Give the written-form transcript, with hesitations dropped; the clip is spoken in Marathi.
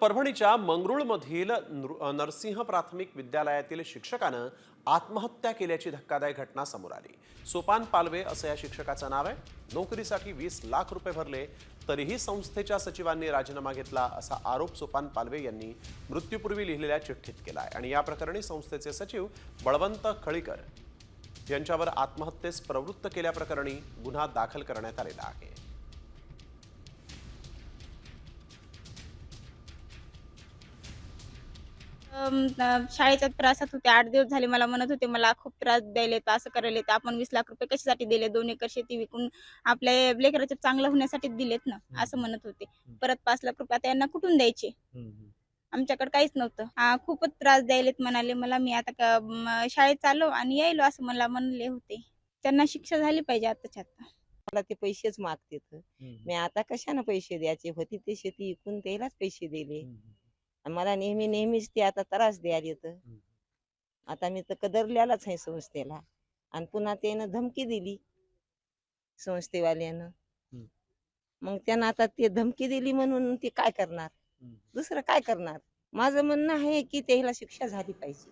परभणीच्या मंगरुळमधील नरसिंह प्राथमिक विद्यालयातील शिक्षकानं आत्महत्या केल्याची धक्कादायक घटना समोर आली। सोपान पालवे असं या शिक्षकाचं नाव आहे। नोकरीसाठी 20 लाख रुपये भरले तरीही संस्थेच्या सचिवांनी राजीनामा घेतला असा आरोप सोपान पालवे यांनी मृत्यूपूर्वी लिहिलेल्या चिठ्ठीत केलाय आणि या प्रकरणी संस्थेचे सचिव बळवंत खळीकर यांच्यावर आत्महत्येस प्रवृत्त केल्याप्रकरणी गुन्हा दाखल करण्यात आलेला आहे। शाळेच्या त्रासात होते। 8 दिवस झाले मला म्हणत होते, मला खूप त्रास द्यायलेत, असं करायलेत. आपण 20 लाख रुपये कशासाठी दिले? 2 एकर शेती विकून आपल्या लेकराचं चांगलं होण्यासाठी दिलेत ना, असं म्हणत होते. परत 5 लाख रुपये आता यांना कुठून द्यायचे? आमच्याकडे काहीच नव्हतं. खूपच त्रास द्यायलेत म्हणाले मला. मी आता शाळेत चाललो आणि यायलो असं मला म्हणले होते. त्यांना शिक्षा झाली पाहिजे आताच्या आता. मला ते पैसेच मागतेत. मी आता कशाने पैसे द्यायचे? होती ते शेती विकून त्यालाच पैसे दिले. आणि मला नेहमीच ते आता त्रास द्यायला येतं. आता मी तर कदरल्यालाच आहे संस्थेला. आणि पुन्हा त्यानं धमकी दिली संस्थेवाल्यानं. मग त्यानं आता ते धमकी दिली म्हणून ते काय करणार? दुसरं काय करणार? माझं म्हणणं आहे की त्याला शिक्षा झाली पाहिजे.